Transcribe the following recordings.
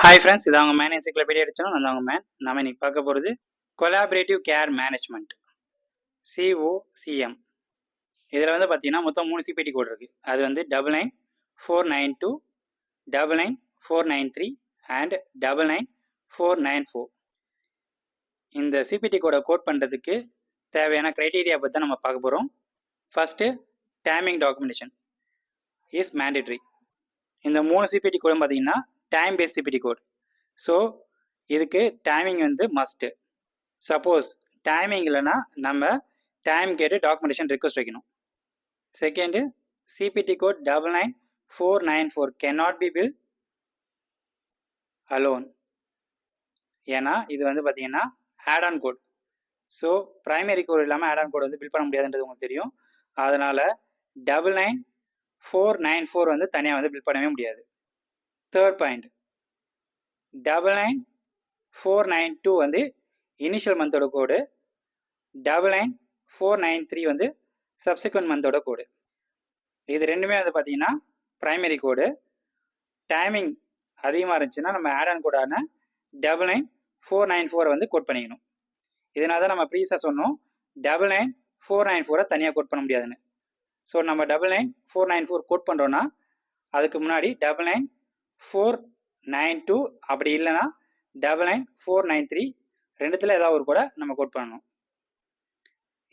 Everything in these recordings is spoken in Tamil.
ஹாய் ஃப்ரெண்ட்ஸ், இது அவங்க மேன் என்சைக்ளோபீடியா அடிச்சோம். நான் அவங்க மேன். நாம இன்னைக்கு பார்க்க போகிறது கொலாபரேட்டிவ் கேர் மேனேஜ்மெண்ட், COCM. இதில் வந்து பார்த்தீங்கன்னா மொத்தம் 3 சிபிடி கோட் இருக்குது. அது வந்து 99492, 99493 அண்ட் 99494. இந்த சிபிடி கோடை கோட் பண்ணுறதுக்கு தேவையான க்ரைட்டீரியா பற்றி தான் நம்ம பார்க்க போகிறோம். First, timing documentation is mandatory. இந்த 3 சிபிடி கோடும் பார்த்தீங்கன்னா time based CPT code. So இதுக்கு டைமிங் வந்து மஸ்ட்டு. சப்போஸ் டைமிங் இல்லைன்னா நம்ம டைம் கேட்டு டாக்குமெண்டேஷன் ரிக்வஸ்ட் வைக்கணும். Second, CPT code 99494 cannot be built alone. ஏன்னா இது வந்து பார்த்தீங்கன்னா add on code. So primary code இல்லாமல் ஆட் ஆன் கோட் வந்து பில்ட் பண்ண முடியாதுன்றது உங்களுக்கு தெரியும். அதனால் 99494 வந்து தனியாக வந்து பில்ட் பண்ணவே முடியாது. தேர்ட் பாயிண்ட், 99492 வந்து இனிஷியல் மந்தோட கோடு, 99493 வந்து சப்சிக்வெண்ட் மந்தோட கோடு. இது ரெண்டுமே வந்து பார்த்தீங்கன்னா ப்ரைமரி கோடு. டைமிங் அதிகமாக இருந்துச்சுன்னா நம்ம ஆட் ஆன் கோடான 99494 வந்து கோட் பண்ணிக்கணும். இதனால தான் நம்ம ப்ரீஸாக சொன்னோம் 99494 தனியாக கோட் பண்ண முடியாதுன்னு. ஸோ நம்ம 99494 கோட் பண்ணுறோன்னா அதுக்கு முன்னாடி 99492 அப்படி இல்லைன்னா 99493 ரெண்டுத்தில் ஏதாவது ஒரு கூட நம்ம கோட் பண்ணணும்.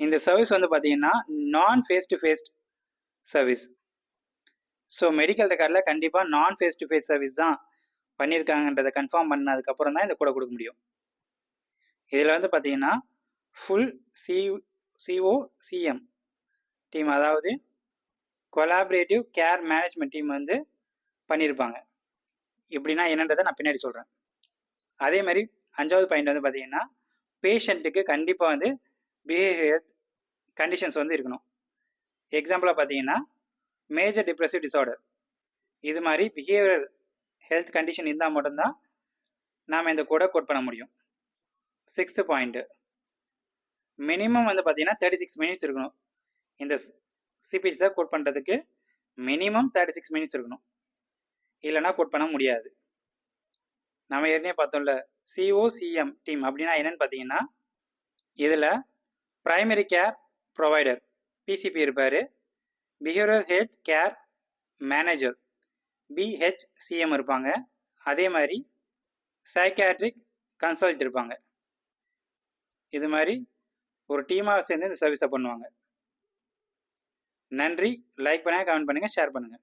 இந்த சர்வீஸ் வந்து பார்த்தீங்கன்னா நான் face to face service. So medical ரெக்கார்டில் கண்டிப்பாக நான் ஃபேஸ் டு ஃபேஸ் சர்வீஸ் தான் பண்ணியிருக்காங்கன்றதை கன்ஃபார்ம் பண்ணதுக்கப்புறம் தான் இந்த கூட கொடுக்க முடியும். இதில் வந்து பார்த்தீங்கன்னா ஃபுல் COCM டீம், அதாவது கொலாபரேட்டிவ் கேர் மேனேஜ்மெண்ட் டீம் வந்து பண்ணியிருப்பாங்க. இப்படின்னா என்னன்றதை நான் பின்னாடி சொல்கிறேன். அதே மாதிரி 5வது பாயிண்ட் வந்து பார்த்தீங்கன்னா பேஷண்ட்டுக்கு கண்டிப்பாக வந்து பிஹேவியர் ஹெல்த் கண்டிஷன்ஸ் வந்து இருக்கணும். எக்ஸாம்பிளாக பார்த்தீங்கன்னா மேஜர் டிப்ரெசிவ் டிஸார்டர், இது மாதிரி பிஹேவியரல் ஹெல்த் கண்டிஷன் இருந்தால் மட்டும்தான் நாம் இந்த கோடை கோட் பண்ண முடியும். 6th பாயிண்ட்டு, மினிமம் வந்து பார்த்தீங்கன்னா 36 மினிட்ஸ் இருக்கணும். இந்த சிபிடிஸை கோட் பண்ணுறதுக்கு மினிமம் 36 மினிட்ஸ் இருக்கணும், இல்லைனா கோட் பண்ண முடியாது. நம்ம ஏற்கனவே பார்த்தோம்ல COCM டீம் அப்படின்னா என்னன்னு பார்த்தீங்கன்னா இதில் ப்ரைமரி கேர் ப்ரொவைடர் PCP இருப்பார், behavioural health care manager BHCM இருப்பாங்க, அதே மாதிரி சைக்காட்ரிக் கன்சல்ட் இருப்பாங்க. இது மாதிரி ஒரு டீமாக சேர்ந்து இந்த சர்வீஸை பண்ணுவாங்க. நன்றி. லைக் பண்ணுங்கள், கமெண்ட் பண்ணுங்கள், ஷேர் பண்ணுங்கள்.